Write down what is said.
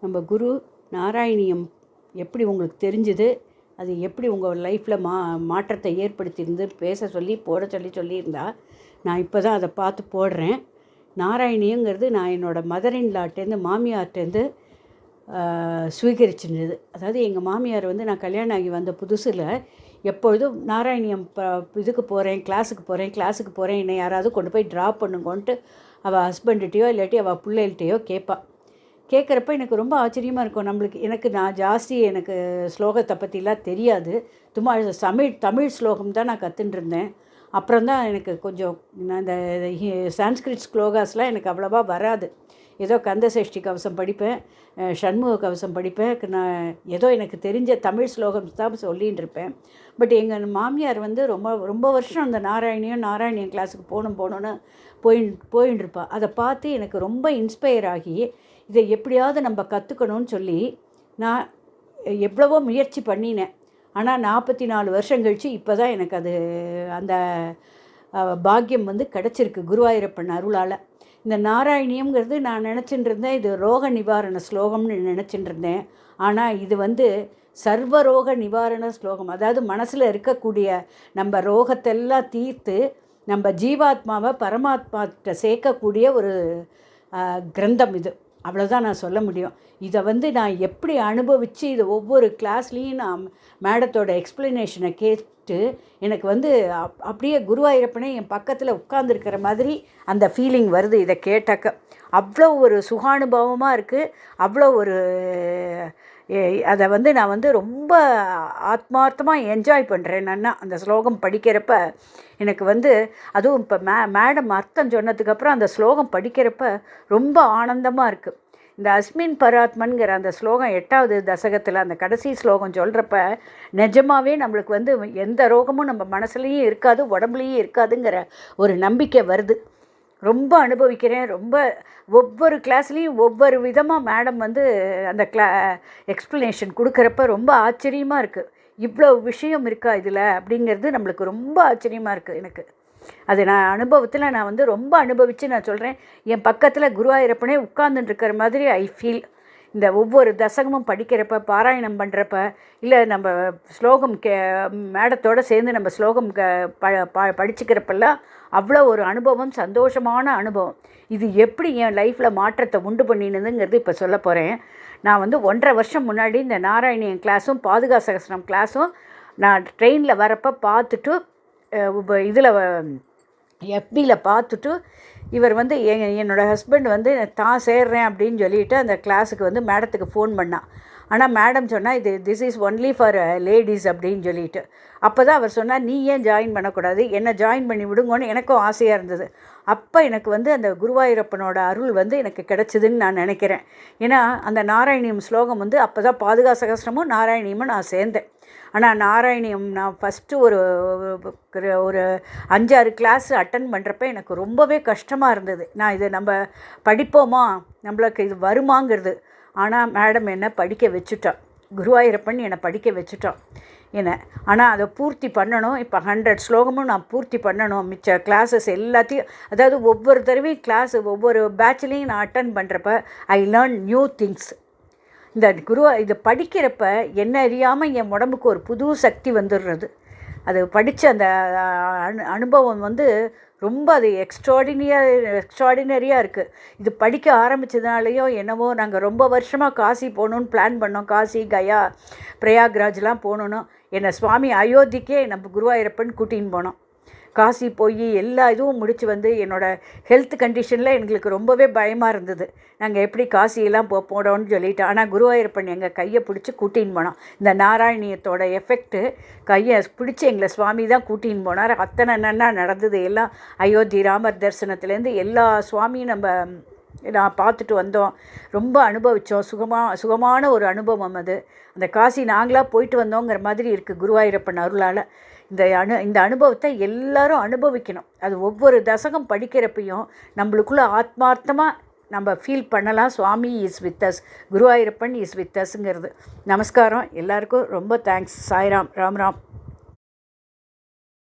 நம்ம குரு நாராயணியம் எப்படி உங்களுக்கு தெரிஞ்சுது, அது எப்படி உங்கள் லைஃப்பில் மாற்றத்தை ஏற்படுத்தியிருந்து போட சொல்லியிருந்தா நான் இப்போ தான் அதை பார்த்து போடுறேன். நாராயணியங்கிறது நான் என்னோடய மதர்-இன்-லாட்டேருந்து மாமியார்ட்டேருந்து ஸ்வீகரிச்சிருந்தது. அதாவது எங்கள் மாமியார் வந்து நான் கல்யாணம் ஆகி வந்த புதுசில் எப்பொழுதும் நாராயணியம் இதுக்கு போகிறேன், கிளாஸுக்கு போகிறேன், என்னை யாராவது கொண்டு போய் ட்ராப் பண்ணுங்கன்ட்டு அவள் ஹஸ்பண்ட்கிட்டையோ இல்லாட்டி அவள் பிள்ளைகள்கிட்டையோ கேட்பாள். கேட்குறப்ப எனக்கு ரொம்ப ஆச்சரியமாக இருக்கும். நான் ஜாஸ்தி ஸ்லோகத்தை பற்றிலாம் தெரியாது. தமிழ் ஸ்லோகம் தான் நான் கற்றுட்டுருந்தேன். அப்புறம்தான் எனக்கு கொஞ்சம் இந்த சான்ஸ்கிரிட் ஸ்லோகாஸ்லாம் எனக்கு அவ்வளோவா வராது. ஏதோ கந்தசஷ்டி கவசம் படிப்பேன், ஷண்முக கவசம் படிப்பேன். நான் ஏதோ எனக்கு தெரிஞ்ச தமிழ் ஸ்லோகம் தான் சொல்லின்னு இருப்பேன். பட் எங்கள் மாமியார் வந்து ரொம்ப ரொம்ப வருஷம் அந்த நாராயணியம் கிளாஸுக்கு போகணுன்னு போயின்னு இருப்பாள். அதை பார்த்து எனக்கு ரொம்ப இன்ஸ்பயர் ஆகி இதை எப்படியாவது நம்ம கற்றுக்கணும்னு சொல்லி நான் எவ்வளவோ முயற்சி பண்ணினேன். ஆனால் 44 வருஷம் கழித்து இப்போ தான் எனக்கு அது அந்த பாக்கியம் வந்து கிடச்சிருக்கு குருவாயூரப்பன் அருளால். இந்த நாராயணியம்ங்கிறது நான் நினச்சிட்டு இருந்தேன் இது ரோக நிவாரண ஸ்லோகம்னு நினச்சிட்டு இருந்தேன். ஆனால் இது வந்து சர்வரோக நிவாரண ஸ்லோகம். அதாவது மனசில் இருக்கக்கூடிய நம்ம ரோகத்தெல்லாம் தீர்த்து நம்ம ஜீவாத்மாவை பரமாத்மாக்கிட்ட சேர்க்கக்கூடிய ஒரு கிரந்தம் இது. அவ்வளோதான் நான் சொல்ல முடியும். இதை வந்து நான் எப்படி அனுபவித்து இதை ஒவ்வொரு கிளாஸ்லேயும் நான் மேடத்தோட எக்ஸ்ப்ளனேஷனை கேட்டு எனக்கு வந்து அப்படியே குருவாயூரப்பனே என் பக்கத்தில் உட்கார்ந்துருக்கிற மாதிரி அந்த ஃபீலிங் வருது. இதை கேட்டாக்க அவ்வளோ ஒரு சுகானுபவமாக இருக்குது. அவ்வளோ ஒரு அதை வந்து நான் வந்து ரொம்ப ஆத்மார்த்தமாக என்ஜாய் பண்ணுறேன். அந்த ஸ்லோகம் படிக்கிறப்ப எனக்கு வந்து அதுவும் இப்போ மேடம் அர்த்தம் சொன்னதுக்கப்புறம் அந்த ஸ்லோகம் படிக்கிறப்ப ரொம்ப ஆனந்தமாக இருக்குது. இந்த அஸ்மின் பராத்மன்கிற அந்த ஸ்லோகம் 8வது தசகத்தில் அந்த கடைசி ஸ்லோகம் சொல்கிறப்ப நிஜமாகவே நம்மளுக்கு வந்து எந்த ரோகமும் நம்ம மனசுலேயும் இருக்காது, உடம்புலேயும் இருக்காதுங்கிற ஒரு நம்பிக்கை வருது. ரொம்ப அனுபவிக்கிறேன். ரொம்ப ஒவ்வொரு கிளாஸ்லேயும் ஒவ்வொரு விதமாக மேடம் வந்து அந்த எக்ஸ்ப்ளனேஷன் கொடுக்குறப்ப ரொம்ப ஆச்சரியமாக இருக்குது. இவ்வளோ விஷயம் இருக்கா இதில் அப்படிங்கிறது நம்மளுக்கு ரொம்ப ஆச்சரியமாக இருக்குது எனக்கு. அது நான் அனுபவத்தில் நான் வந்து ரொம்ப அனுபவித்து நான் சொல்கிறேன். என் பக்கத்தில் குருவாயூரப்பனே உட்கார்ந்துட்டுருக்கிற மாதிரி ஐ ஃபீல். இந்த ஒவ்வொரு தசகமும் படிக்கிறப்ப, பாராயணம் பண்ணுறப்ப, இல்லை நம்ம ஸ்லோகம் மேடத்தோடு சேர்ந்து நம்ம ஸ்லோகம் படிச்சுக்கிறப்பெல்லாம் அவ்வளோ ஒரு அனுபவம், சந்தோஷமான அனுபவம். இது எப்படி என் லைஃப்பில் மாற்றத்தை உண்டு பண்ணினதுங்கிறது இப்போ சொல்ல போகிறேன். நான் வந்து 1.5 வருஷம் முன்னாடி இந்த நாராயணியன் கிளாஸும் பாதுகா சகஸ்ரம் கிளாஸும் நான் ட்ரெயினில் வரப்போ பார்த்துட்டு இதில் எஃபியில் பார்த்துட்டு இவர் வந்து என்னோடய ஹஸ்பண்ட் வந்து தான் சேர்றேன் அப்படின்னு சொல்லிவிட்டு அந்த கிளாஸுக்கு வந்து மேடத்துக்கு ஃபோன் பண்ணான். ஆனால் மேடம் சொன்னால் this is only for ladies அப்படின்னு சொல்லிட்டு. அப்போ தான் அவர் சொன்னார், நீ ஏன் ஜாயின் பண்ணக்கூடாது, என்னை ஜாயின் பண்ணி விடுங்கன்னு எனக்கும் ஆசையாக இருந்தது. அப்போ எனக்கு வந்து அந்த குருவாயூரப்பனோட அருள் வந்து எனக்கு கிடச்சிதுன்னு நான் நினைக்கிறேன். ஏன்னா அந்த நாராயணியம் ஸ்லோகம் வந்து அப்போ தான் பாதுகா சகஸ்ரமும் நாராயணியமும் நான் சேர்ந்தேன். ஆனால் நாராயணியம் நான் ஃபஸ்ட்டு ஒரு 5-6 கிளாஸ் அட்டன் பண்ணுறப்ப எனக்கு ரொம்பவே கஷ்டமாக இருந்தது. நான் இதை நம்ம படிப்போமா, நம்மளுக்கு இது வருமாங்கிறது. ஆனால் மேடம் என்னை படிக்க வச்சுட்டான், குருவாயூரப்பன் என்னை படிக்க வச்சுட்டான் என்ன. ஆனால் அதை பூர்த்தி பண்ணணும். இப்போ 100 ஸ்லோகமும் நான் பூர்த்தி பண்ணணும். மிச்ச கிளாஸஸ் எல்லாத்தையும், அதாவது ஒவ்வொரு தடவையும் ஒவ்வொரு பேட்ச்லேயும் நான் அட்டன் பண்ணுறப்ப ஐ லேர்ன் நியூ திங்ஸ். இதை படிக்கிறப்ப என்ன அறியாமல் என் உடம்புக்கு ஒரு புது சக்தி வந்துடுறது. அது படித்த அந்த அனுபவம் வந்து ரொம்ப அது எக்ஸ்ட்ராடினரியாக இருக்குது. இது படிக்க ஆரம்பித்ததுனாலையோ என்னவோ நாங்கள் ரொம்ப வருஷமாக காசி போகணுன்னு பிளான் பண்ணோம். காசி, கயா, பிரயாக்ராஜ்லாம் போகணுன்னு என்னை சுவாமி அயோத்திக்கே நம்ம குருவாயூரப்பன் கூட்டின்னு போனோம். காசி போய் எல்லா இதுவும் முடித்து வந்து என்னோடய ஹெல்த் கண்டிஷனில் எங்களுக்கு ரொம்பவே பயமாக இருந்தது. நாங்கள் எப்படி காசியெல்லாம் போடோன்னு சொல்லிவிட்டு, ஆனால் குருவாயூரப்பன் எங்கள் கையை பிடிச்சி கூட்டின்னு போனோம். இந்த நாராயணியத்தோட எஃபெக்ட்டு கையை பிடிச்சி எங்களை சுவாமி தான் கூட்டின்னு போனார். அத்தனை நன்னா நடந்தது. எல்லாம் அயோத்தி ராமர் தரிசனத்துலேருந்து எல்லா சுவாமியும் நான் பார்த்துட்டு வந்தோம். ரொம்ப அனுபவித்தோம். சுகமான ஒரு அனுபவம் அது. அந்த காசி நாங்களாக போயிட்டு வந்தோங்கிற மாதிரி இருக்குது குருவாயூரப்பன் அருளால். இந்த அனுபவத்தை எல்லாரும் அனுபவிக்கணும். அது ஒவ்வொரு தசகம் படிக்கிறப்பையும் நம்மளுக்குள்ளே ஆத்மார்த்தமாக நம்ம ஃபீல் பண்ணலாம். Swami is with us, Guruvayurappan is with அஸ்ங்கிறது. நமஸ்காரம் எல்லாருக்கும். ரொம்ப தேங்க்ஸ். சாய்ராம். ராம் ராம்.